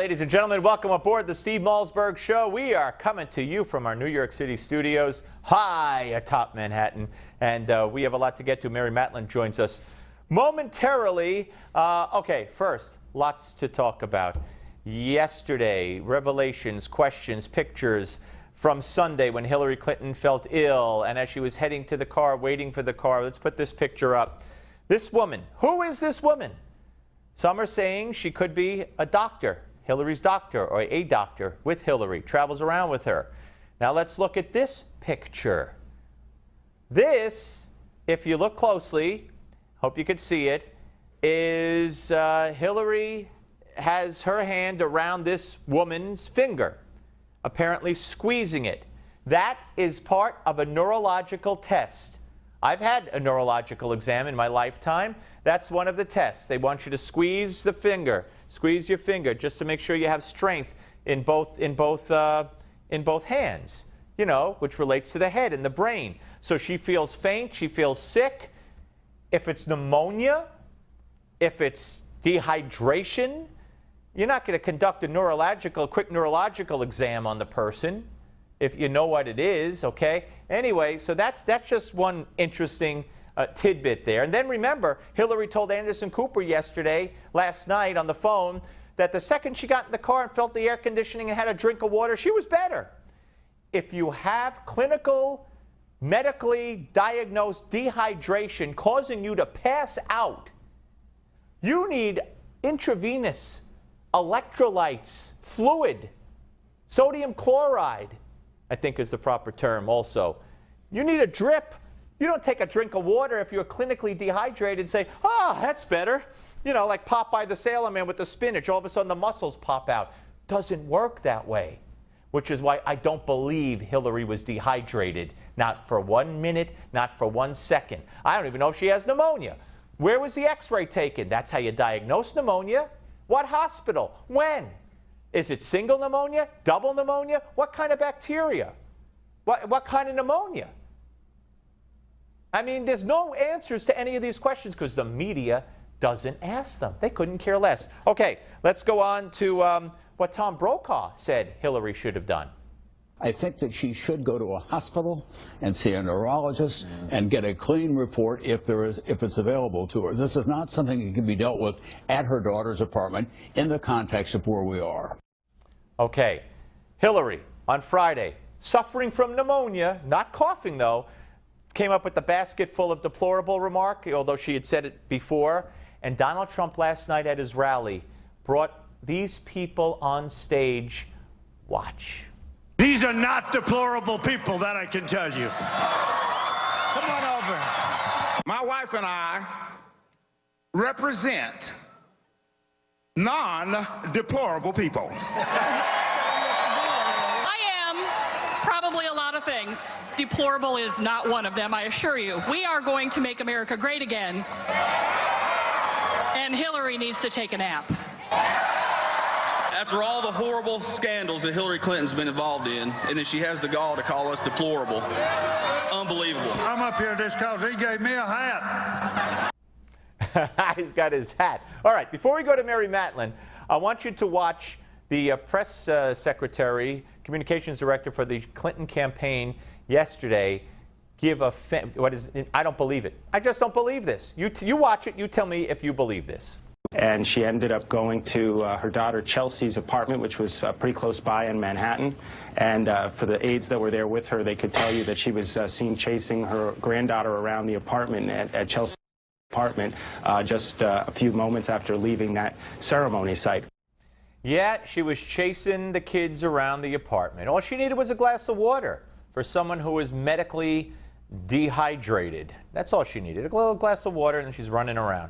ladies and gentlemen, welcome aboard the Steve Malzberg Show. We are coming to you from our New York City studios, high atop Manhattan, and we have a lot to get to. Mary Matlin joins us momentarily. Okay, first, lots to talk about. Yesterday, revelations, questions, pictures from Sunday when Hillary Clinton felt ill, and as she was heading to the car, waiting for the car. Let's put this picture up. This woman, who is this woman? Some are saying she could be a doctor, Hillary's doctor, or a doctor with Hillary, travels around with her. Now let's look at this picture. This, if you look closely, hope you could see it, is Hillary has her hand around this woman's finger, apparently squeezing it. That is part of a neurological test. I've had a neurological exam in my lifetime. That's one of the tests. They want you to squeeze the finger, squeeze your finger, just to make sure you have strength in both hands, you know, which relates to the head and the brain. So she feels faint, she feels sick. If it's pneumonia, if it's dehydration, you're not going to conduct a quick neurological exam on the person if you know what it is, okay? Anyway, so that's just one interesting tidbit there. And then remember, Hillary told Anderson Cooper last night on the phone, that the second she got in the car and felt the air conditioning and had a drink of water, she was better. If you have clinical, medically diagnosed dehydration causing you to pass out, you need intravenous electrolytes, fluid, sodium chloride, I think is the proper term also. You need a drip. You don't take a drink of water if you're clinically dehydrated and say, oh, that's better. You know, like Popeye the Sailor Man with the spinach. All of a sudden the muscles pop out. Doesn't work that way, which is why I don't believe Hillary was dehydrated. Not for 1 minute, not for 1 second. I don't even know if she has pneumonia. Where was the x-ray taken? That's how you diagnose pneumonia. What hospital? When? Is it single pneumonia? Double pneumonia? What kind of bacteria? What kind of pneumonia? I mean, there's no answers to any of these questions because the media doesn't ask them. They couldn't care less. Okay, let's go on to what Tom Brokaw said Hillary should have done. I think that she should go to a hospital and see a neurologist and get a clean report if it's available to her. This is not something that can be dealt with at her daughter's apartment in the context of where we are. Okay, Hillary on Friday, suffering from pneumonia, not coughing though, came up with the basket full of deplorable remark, although she had said it before. And Donald Trump last night at his rally brought these people on stage. Watch. These are not deplorable people, that I can tell you. Come on over. My wife and I represent non-deplorable people. I am probably a lot of things. Deplorable is not one of them, I assure you. We are going to make America great again. And Hillary needs to take a nap. After all the horrible scandals that Hillary Clinton's been involved in, and then she has the gall to call us deplorable. It's unbelievable. I'm up here just because he gave me a hat. He's got his hat. All right, before we go to Mary Matlin, I want you to watch the press secretary, communications director for the Clinton campaign yesterday give a, I don't believe it. I just don't believe this. You watch it, you tell me if you believe this. And she ended up going to her daughter Chelsea's apartment, which was pretty close by in Manhattan. And for the aides that were there with her, they could tell you that she was seen chasing her granddaughter around the apartment at Chelsea's apartment just a few moments after leaving that ceremony site. Yeah, she was chasing the kids around the apartment. All she needed was a glass of water for someone who was medically dehydrated. That's all she needed, a little glass of water, and she's running around.